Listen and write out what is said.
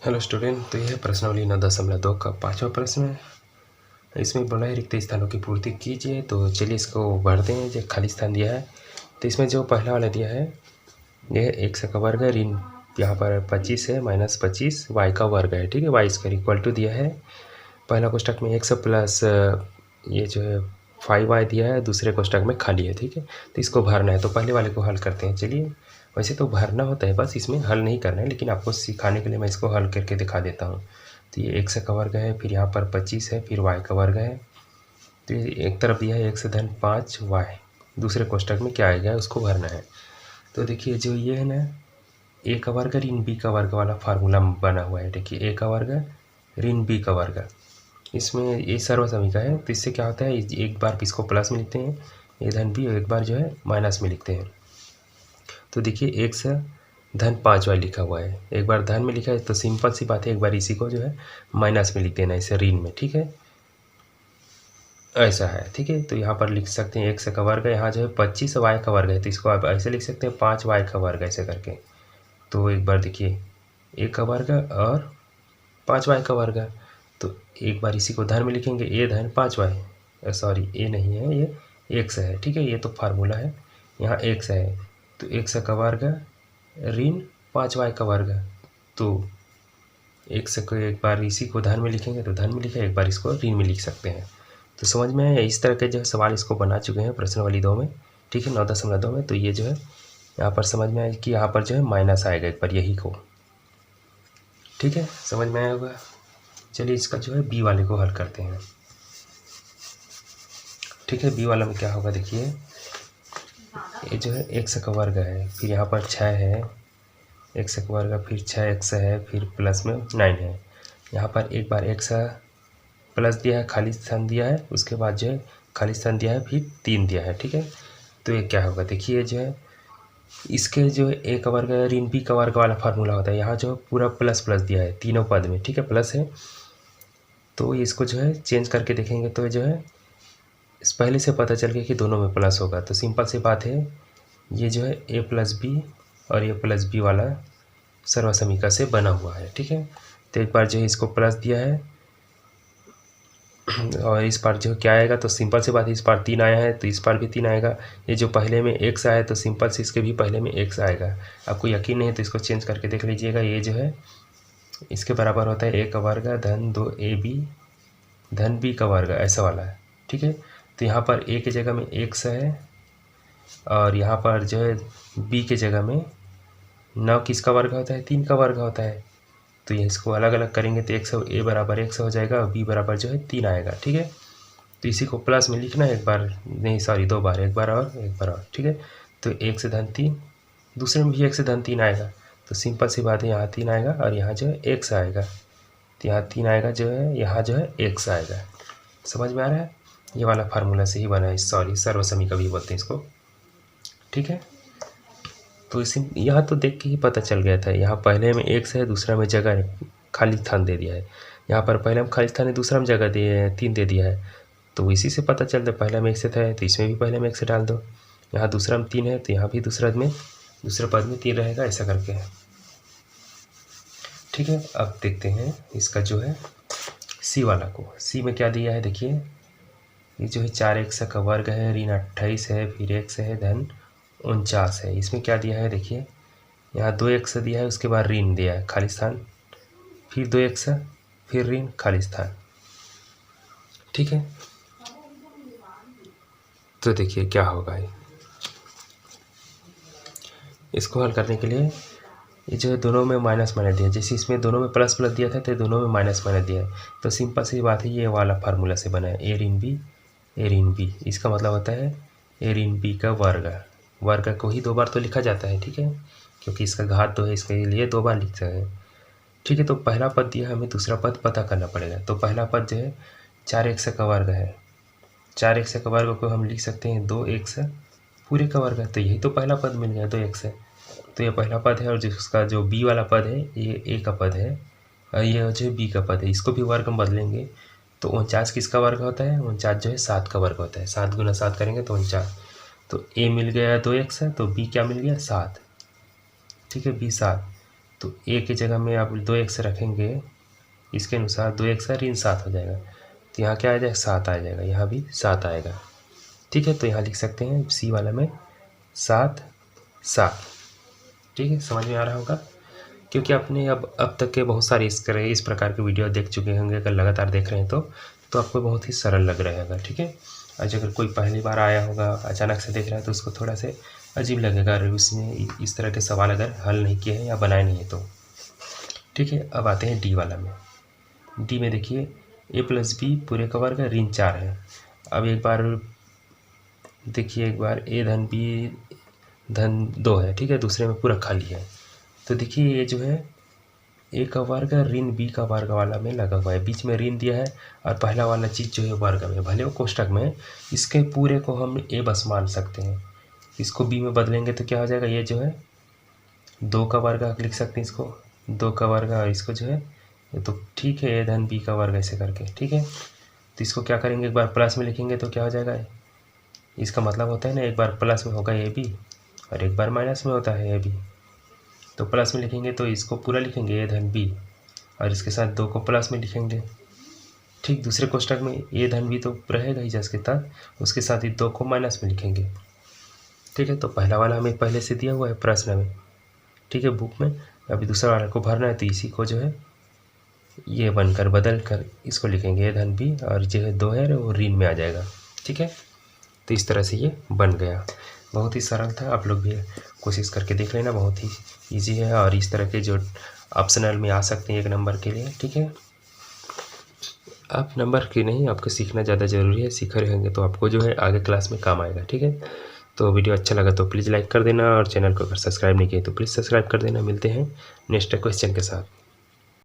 Hello student, तो यह प्रश्नावली 9.2 का 5वां प्रश्न है। इसमें बोला है रिक्त स्थानों की पूर्ति कीजिए। तो चलिए इसको भरते हैं। जो खाली स्थान दिया है तो इसमें जो पहला वाला दिया है यह x का वर्ग है, ऋण यहाँ पर 25 है, -25 y का वर्ग है। ठीक है, y स्क्वायर इक्वल टू दिया है पहला कोष्टक में x प्लस ये जो है 5y दिया है, दूसरे कोष्टक में खाली है। ठीक है, तो इसको भरना है। तो पहले वाले को हल करते हैं। चलिए, वैसे तो भरना होता है, बस इसमें हल नहीं करना है, लेकिन आपको सिखाने के लिए मैं इसको हल करके दिखा देता हूँ। तो ये x का वर्ग है, फिर यहाँ पर 25 है, फिर y का वर्ग है। तो ये एक तरफ दिया है x धन 5y, दूसरे कोष्टक में क्या आएगा उसको भरना है। तो देखिए जो ये है ना, a का वर्ग ऋण b का वर्ग वाला फार्मूला बना हुआ है। देखिए a का वर्ग ऋण b का वर्ग, इसमें ये सर्वसमी का है। तो इससे क्या होता है, एक बार इसको प्लस में लिखते हैं a धन b, और एक बार जो है माइनस में लिखते हैं। तो देखिए x धन 5y लिखा हुआ है, एक बार धन में लिखा है तो सिंपल सी बात है, एक बार इसी को जो है माइनस में लिख देना, इसे ऋण में। ठीक है, ऐसा है। ठीक है, तो यहाँ पर लिख सकते हैं x का वर्ग है, यहाँ जो है 25y का वर्ग है, तो इसको आप ऐसे लिख सकते हैं 5y का वर्ग, ऐसे करके। तो एक बार देखिए a का वर्ग और 5y का वर्ग, तो एक बार इसी को धन में लिखेंगे, a धन 5y, सॉरी a नहीं है, ये x है। ठीक है, ये तो फार्मूला है, यहाँ x है। तो x का वर्ग ऋण 5y का वर्ग, तो x को एक बार इसी को धन में लिखेंगे तो धन में लिखा, एक बार इसको ऋण में लिख सकते हैं। तो समझ में आया। इस तरह के जो सवाल इसको बना चुके हैं प्रश्नावली 2 में। ठीक है, 9.2 में। तो ये जो है यहाँ पर समझ में आया कि यहाँ पर जो है माइनस आएगा एक बार, यही को। ठीक है, समझ में आया होगा। चलिए इसका जो है बी वाले को हल करते हैं। ठीक है, बी वाला में क्या होगा, देखिए ये जो है x का वर्ग है, फिर यहाँ पर 6 है, x का वर्ग, फिर 6x है, फिर प्लस में 9 है। यहाँ पर एक बार x प्लस दिया है, खाली स्थान दिया है, उसके बाद जो है खाली स्थान दिया है, फिर 3 दिया है। ठीक है, तो ये क्या होगा, देखिए जो है इसके जो a का वर्ग है ऋण b का वर्ग वाला फार्मूला होता है, यहाँ जो पूरा प्लस प्लस दिया है तीनों पद में। ठीक है, प्लस है, तो इसको जो है चेंज करके देखेंगे तो जो है इस पहले से पता चल गया कि दोनों में प्लस होगा। तो सिंपल सी बात है, ये जो है a प्लस बी और ये प्लस बी वाला सर्वसमीका से बना हुआ है। ठीक है, तो एक बार जो है इसको प्लस दिया है और इस बार जो क्या आएगा, तो सिंपल सी बात है, इस बार 3 आया है तो इस बार भी 3 आएगा। ये जो पहले में x आया है तो सिंपल से इसके भी पहले में x आएगा। आपको यकीन नहीं है तो इसको चेंज करके देख लीजिएगा। ये जो है इसके बराबर होता है a का वर्ग धन 2ab धन b का वर्ग, ऐसा वाला है। ठीक है, तो यहाँ पर a की जगह में x है और यहाँ पर जो है b की जगह में 9 किसका वर्ग होता है, 3 का वर्ग होता है। तो ये इसको अलग अलग करेंगे तो x a बराबर x हो जाएगा और b बराबर जो है 3 आएगा। ठीक है, तो इसी को प्लस में लिखना है, एक बार नहीं सॉरी 2 बार, एक बार और एक बार और। ठीक है, तो 1 धन 3, दूसरे में भी 1 धन 3 आएगा। तो सिंपल सी बात है, यहाँ 3 आएगा और यहाँ जो है x आएगा, तो यहाँ 3 आएगा, जो है यहाँ जो है x आएगा। समझ में आ रहा है, ये वाला फार्मूला से ही बना है, सॉरी सर्वसमीका भी बोलते हैं इसको। ठीक है, तो इसी यहाँ तो देख के ही पता चल गया था, यहाँ पहले में x है, दूसरा में जगह खाली स्थान दे दिया है। यहाँ पर पहले में खाली स्थान है, दूसरा में जगह दिए 3 दे दिया है। तो इसी से पता चलता है, पहला में x है तो इसमें भी पहले में x डाल दो, यहाँ दूसरा में 3 है तो यहाँ भी दूसरे पद में 3 रहेगा, ऐसा करके है। ठीक है, अब देखते हैं इसका जो है सी वाला को। सी में क्या दिया है, देखिए ये जो है 4x का वर्ग है, ऋण 28 है, फिर x है धन 49 है। इसमें क्या दिया है, देखिए यहाँ 2x दिया है, उसके बाद ऋण दिया है खाली स्थान, फिर 2x फिर ऋण खाली स्थान। ठीक है, तो देखिए क्या होगा, इसको हल करने के लिए ये जो है दोनों में माइनस माइनस दिया है, जैसे इसमें दोनों में प्लस प्लस दिया था तो दोनों में माइनस माइनस दिया है। तो सिंपल सी बात है, ये वाला फार्मूला से बना है a ऋण b, इसका मतलब होता है a ऋण b का वर्ग को ही 2 बार तो लिखा जाता है। ठीक है, क्योंकि इसका घात तो है, इसके लिए 2 बार लिखते हैं। ठीक है, तो पहला पद दिया, हमें दूसरा पद पता करना पड़ेगा। तो पहला पद जो है 4x का वर्ग है, 4x का वर्ग को हम लिख सकते हैं 2x पूरे का वर्ग है, तो यही तो पहला पद मिल गया 2x है। तो ये पहला पद है, और जिसका जो b वाला पद है ये a का पद है और ये जो b का पद है, इसको भी वर्ग में बदलेंगे तो 49 किसका वर्ग होता है, 49 जो है 7 का वर्ग होता है। 7 गुना 7 करेंगे तो 49, तो a मिल गया 2x है, तो b क्या मिल गया 7। ठीक है, b 7, तो ए की जगह में आप 2x रखेंगे, इसके अनुसार 2x ऋण 7 हो जाएगा। तो यहाँ क्या आ जाएगा, 7 आ जाएगा, यहाँ भी 7 आएगा। ठीक है, तो यहाँ लिख सकते हैं सी वाला में 7 7। ठीक है, समझ में आ रहा होगा, क्योंकि आपने अब तक के बहुत सारे इस प्रकार के वीडियो देख चुके होंगे। अगर लगातार देख रहे हैं तो आपको बहुत ही सरल लग रहेगा। ठीक है, आज अगर कोई पहली बार आया होगा, अचानक से देख रहा है, तो उसको थोड़ा से अजीब लगेगा अगर उसने इस तरह के सवाल अगर हल नहीं किए हैं या बनाए नहीं है तो। ठीक है, अब आते हैं डी वाला में। डी में देखिए a + b पूरे का वर्ग ऋण 4 है। अब एक बार देखिए, एक बार a धन b धन 2 है। ठीक है, दूसरे में पूरा खाली है। तो देखिए ये जो है a का वर्ग ऋण b का वर्ग वाला में लगा हुआ है, बीच में ऋण दिया है और पहला वाला चीज़ जो है वर्ग में, भले वो कोष्टक में है, इसके पूरे को हम a बस मान सकते हैं। इसको b में बदलेंगे तो क्या हो जाएगा, ये जो है 2 का वर्ग लिख सकते हैं, इसको 2 का वर्ग, और इसको जो है तो ठीक है a धन b का वर्ग ऐसे करके। ठीक है, तो इसको क्या करेंगे, एक बार प्लस में लिखेंगे तो क्या हो जाएगा, इसका मतलब होता है ना, एक बार प्लस में होगा ab और एक बार माइनस में होता है ab। तो प्लस में लिखेंगे तो इसको पूरा लिखेंगे a धन b और इसके साथ 2 को प्लस में लिखेंगे। ठीक, दूसरे कोष्टक में a धन b तो रहेगा ही जैसे के तक, उसके साथ ही 2 को माइनस में लिखेंगे। ठीक है, तो पहला वाला हमें पहले से दिया हुआ है प्रश्न में। ठीक है, बुक में। अभी दूसरा वाला को भरना है, तो इसी को जो है ये बनकर बदल कर इसको लिखेंगे a धन b और जो है 2 है वो ऋण में आ जाएगा। ठीक है, तो इस तरह से ये बन गया। बहुत ही सरल था, आप लोग भी कोशिश करके देख लेना, बहुत ही इजी है और इस तरह के जो ऑप्शनल में आ सकते हैं 1 नंबर के लिए। ठीक है, आप नंबर की नहीं, आपको सीखना ज़्यादा ज़रूरी है। सीख रहे होंगे तो आपको जो है आगे क्लास में काम आएगा। ठीक है, तो वीडियो अच्छा लगा तो प्लीज़ लाइक कर देना और चैनल को अगर सब्सक्राइब नहीं किए तो प्लीज़ सब्सक्राइब कर देना। मिलते हैं नेक्स्ट क्वेश्चन के साथ।